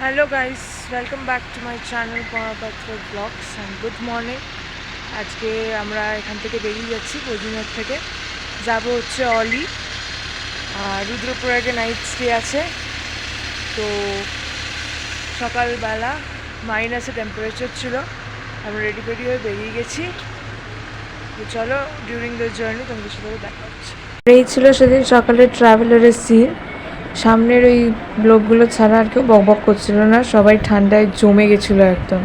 Hello guys, welcome back to my channel Parapatra blogs and good morning. আজকে আমরা এখান থেকে বেরিয়ে যাচ্ছি কোজিনর থেকে, যাব হচ্ছে অলি। আর রুদ্রপ্রয়াগে নাইট স্টে আছে। তো সকালবেলা মাইনাসে টেম্পারেচার ছিল, আমরা রেডি হয়ে বেরিয়ে গেছি। তো চলো, ডিউরিং দ্য জার্নি তোমাদের সাথে দেখা হচ্ছে। এই ছিল সেদিন সকালের ট্রাভেলারের সিন। সামনের ওই লোকগুলো ছাড়া আর কেউ বকবক করছিল না, সবাই ঠান্ডায় জমে গেছিলো একদম।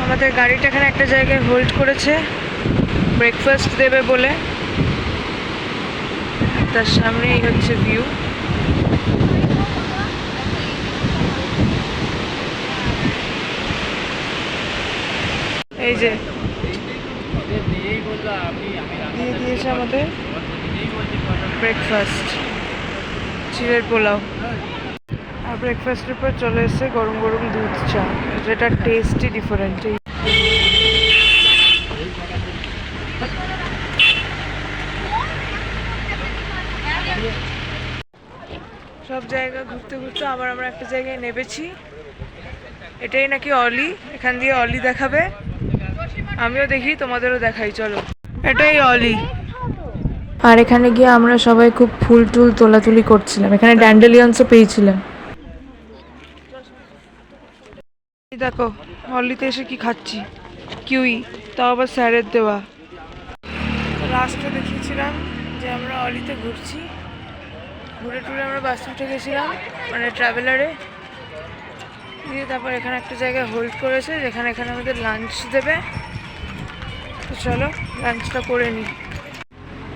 আমাদের গাড়িটা এখানে একটা জায়গায় হোল্ড করেছে, ব্রেকফাস্ট দেবে বলে। তার সামনেই হচ্ছে ভিউ। এই যে দিয়ে দিয়েছে আমাদের ব্রেকফাস্ট, চিড়ের পোলাও। আর ব্রেকফাস্টের পর চলে এসেছে গরম গরম দুধ চা, যেটা টেস্টই ডিফারেন্ট। সব জায়গা ঘুরতে ঘুরতে আবার আমরা একটা জায়গায় নেমেছি। এটাই নাকি অলি, এখান দিয়ে অলি দেখাবে। আমিও দেখি, তোমাদেরও দেখাই, চলো। এটাই অলি। আর এখানে গিয়ে আমরা সবাই খুব ফুল টুল তোলাতুলি করছিলাম, এখানে ড্যান্ডেলিয়ন্সও পেয়েছিলাম। দেখো অলিতে এসে কি খাচ্ছি, কিউই, তাও আবার স্যারের দেওয়া। লাস্টে দেখিয়েছিলাম যে আমরা অলিতে ঘুরছি, ঘুরে টুরে আমরা বাসে উঠে গেছিলাম, মানে ট্রাভেলারে। দিয়ে তারপর এখানে একটা জায়গায় হোল্ড করেছে, যেখানে এখানে আমাদের লাঞ্চ দেবে। তো চলো লাঞ্চটা করে নিই।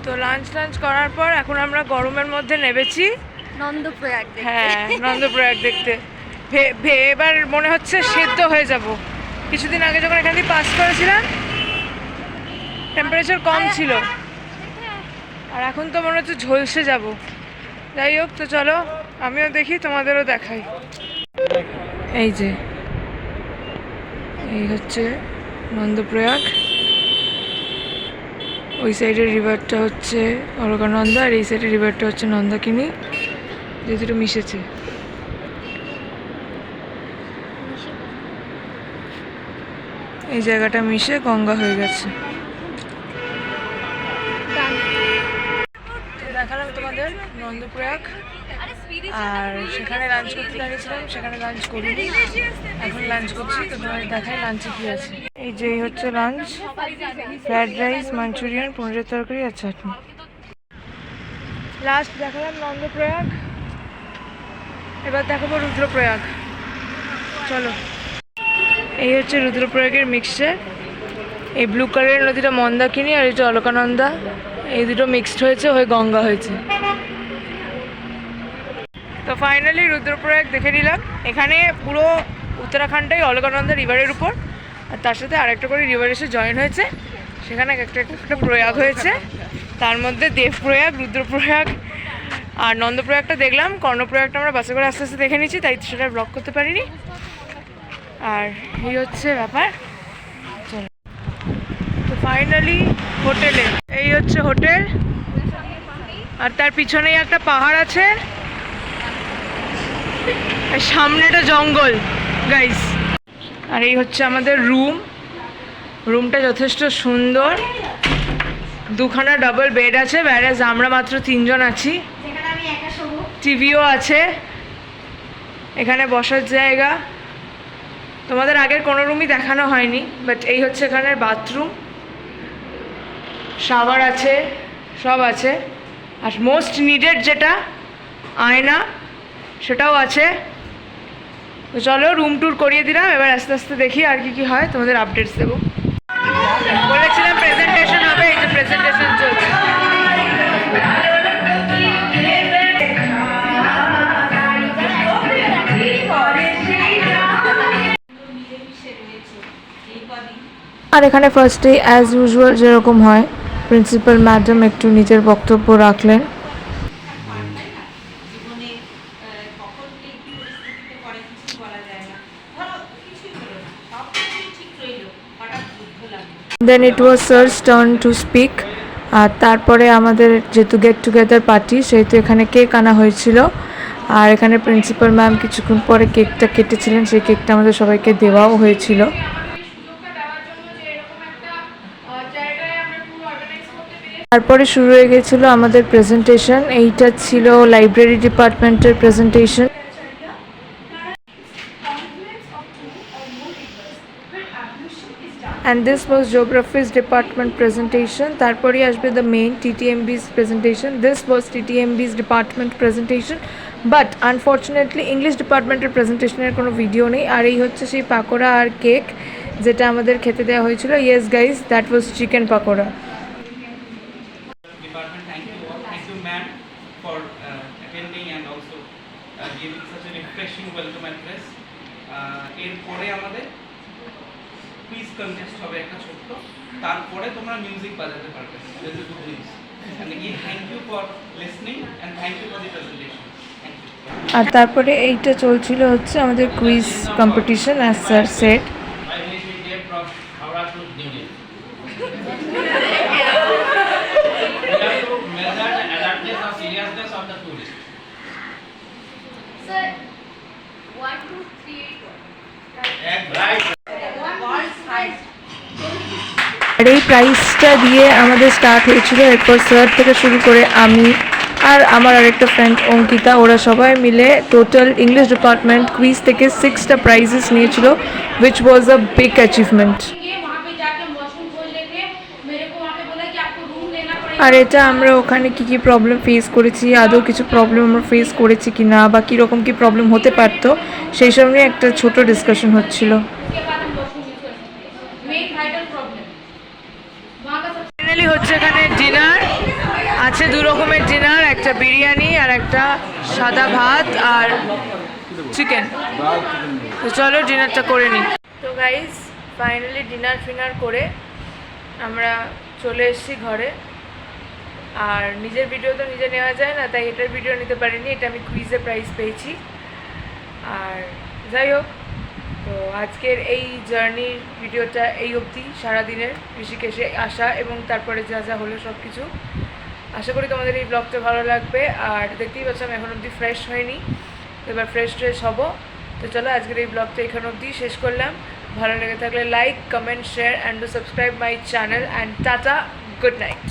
তো লাঞ্চ করার পর এখন আমরা গরমের মধ্যে নেমেছি নন্দপ্রয়াগ। হ্যাঁ, নন্দপ্রয়াগ দেখতে। এবার মনে হচ্ছে সেদ্ধ হয়ে যাব। কিছুদিন আগে যখন এখান দিয়ে পাস করেছিলাম টেম্পারেচার কম ছিল, আর এখন তো মনে হচ্ছে ঝলসে যাব। যাই হোক, তো চলো আমিও দেখি, তোমাদেরও দেখাই। এই যে এই হচ্ছে নন্দপ্রয়াগ। ওই সাইডের রিভারটা হচ্ছে অলকানন্দা, আর এই সাইডের রিভারটা হচ্ছে নন্দাকিনী, যে দুটো মিশেছে। এই জায়গাটা মিশে গঙ্গা হয়ে গেছে। দেখালাম তোমাদের নন্দপ্রয়াগ, আর সেখানে লাঞ্চ করতে দাঁড়িয়েছিলাম, সেখানে লাঞ্চ করিনি, এখন লাঞ্চ করছি। তো তোমাদের দেখাই লাঞ্চে কি আছে। এই যে হচ্ছে লাঞ্চ, ফ্রাইড রাইস, মাঞ্চুরিয়ান, পনিরের তরকারি আর চাটনি। লাস্ট দেখালাম নন্দপ্রয়াগ, এবার দেখাবো রুদ্রপ্রয়াগ। চলো, এই হচ্ছে রুদ্রপ্রয়াগের মিক্সচার। এই ব্লু কালারের নদীটা মন্দাকিনী, আর এটা অলকানন্দা, এই দুটো মিক্সড হয়েছে, হয়ে গঙ্গা হয়েছে। তো ফাইনালি রুদ্রপ্রয়াগ দেখে নিলাম। এখানে পুরো উত্তরাখণ্ডটাই অলকানন্দা রিভারের উপর, আর তার সাথে আরেকটা করে রিভার এসে জয়েন হয়েছে। সেখানে একটা প্রয়াগ হয়েছে, তার মধ্যে দেবপ্রয়াগ, রুদ্রপ্রয়াগ আর নন্দপ্রয়াগটা দেখলাম। কর্ণপ্রয়াগটা আমরা বাসে করে আস্তে আস্তে দেখে নিচ্ছি, তাই সেটা ব্লগ করতে পারিনি। আর এই হচ্ছে ব্যাপার। চলো, তো ফাইনালি হোটেলে, এই হচ্ছে হোটেল, আর তার পিছনেই একটা পাহাড় আছে, আর সামনেটা জঙ্গল গাইস। আর এই হচ্ছে আমাদের রুমটা যথেষ্ট সুন্দর। দুখানা ডাবল বেড আছে, ব্যারাজ আমরা মাত্র 3 জন আছি। টিভিও আছে, এখানে বসার জায়গা। তোমাদের আগের কোনো রুমই দেখানো হয়নি, বাট এই হচ্ছে এখানের বাথরুম, শাওয়ার আছে, সব আছে। আর মোস্ট নিডেড যেটা আয়না, সেটাও আছে। তো চলো, রুম ট্যুর করিয়ে দিলাম, এবার আস্তে আস্তে দেখি আর কি হয়, তোমাদের আপডেটস দেবো। বলেছিলাম প্রেজেন্টেশন হবে, এই যে প্রেজেন্টেশন চলছে। আর এখানে ফার্স্টে অ্যাজ ইউজুয়াল যেরকম হয়, প্রিন্সিপাল ম্যাডাম একটু নিজের বক্তব্য রাখলেন। দেন ইট ওয়াজ স্যারস টার্ন টু স্পিক। আর তারপরে আমাদের যেহেতু গেট টুগেদার পার্টি, সেহেতু এখানে কেক আনা হয়েছিল, আর এখানে প্রিন্সিপাল ম্যাম কিছুক্ষণ পরে কেকটা কেটেছিলেন, সেই কেকটা আমাদের সবাইকে দেওয়াও হয়েছিল। তারপরে শুরু হয়ে গেছিলো আমাদের প্রেজেন্টেশন। এইটা ছিল লাইব্রেরি ডিপার্টমেন্টের presentation. And this was Geography's department presentation. তারপরে আসবে the main TTMB's presentation. This was TTMB's department presentation. But unfortunately English departmenটের প্রেজেন্টেশনের কোনো ভিডিও নেই। আর এই হচ্ছে সেই পাকোড়া আর কেক যেটা আমাদের খেতে দেওয়া হয়েছিল। Yes guys, that was chicken pakora. Department, thank you all. Thank you ma'am for attending and also giving such a refreshing welcome address. এরপরে আমাদের কুইজ কন্টেস্ট হবে একটা ছোট্ট, তারপরে তোমরা মিউজিক বাজাতে পারবে। This is good news. And again, thank you for listening and thank you for the presentation. Thank you. আর তারপরে এইটা চলছিল হচ্ছে আমাদের quiz competition as sir set. I wish we get from Howrah to New Delhi. We have to measure the alertness or seriousness of the tourist. Sir, 1, 2, 3, 8. Right. আর এই প্রাইজটা দিয়ে আমাদের start হয়েছিল। এরপর স্যার থেকে শুরু করে আমি আর আমার আরেকটা ফ্রেন্ড অঙ্কিতা, ওরা সবাই মিলে টোটাল ইংলিশ ডিপার্টমেন্ট কুইজ থেকে 6টা প্রাইজেস নিয়েছিল, which was a big achievement. वहाँ पे जाके वॉशरूम खोल लेके मेरे को वहाँ पे बोला कि आपको रूम लेना पड़ेगा। আর এটা আমরা ওখানে কি কি প্রবলেম ফেস করেছি, আদৌ কিছু প্রবলেম আমরা ফেস করেছি কি না, বা কীরকম কী প্রবলেম হতে পারতো, সেই সব নিয়ে একটা ছোট ডিসকাশন হচ্ছিল। उसके बाद हम वॉशरूम यूज कर सकते हैं। मेन वाइटल प्रॉब्लम वहाँ का सब ফাইনালি হচ্ছে এখানে ডিনার আছে, 2 রকমের ডিনার, একটা বিরিয়ানি আর একটা সাদা ভাত আর চিকেন। তো চলো ডিনারটা করে নিই। তো গাইজ ফাইনালি ডিনার ফিনার করে আমরা চলে এসেছি ঘরে। আর নিজের ভিডিও তো নিজে নেওয়া যায় না, তাই এটার ভিডিও নিতে পারিনি, এটা আমি কুইজে প্রাইজ পেয়েছি। আর যাই হোক, তো আজকের এই জার্নির ভিডিওটা এই অবধি, সারাদিনের ঋষিকেশে আসা এবং তারপরে যা যা হলো সব কিছু। আশা করি তোমাদের এই ব্লগটা ভালো লাগবে। আর দেখতেই পাচ্ছ আমি এখন অবধি ফ্রেশ হয়নি, তো এবার ফ্রেশ হব। তো চলো আজকের এই ব্লগটা এখান অবধি শেষ করলাম। ভালো লেগে থাকলে like, comment, share and to subscribe my channel and tata, good night.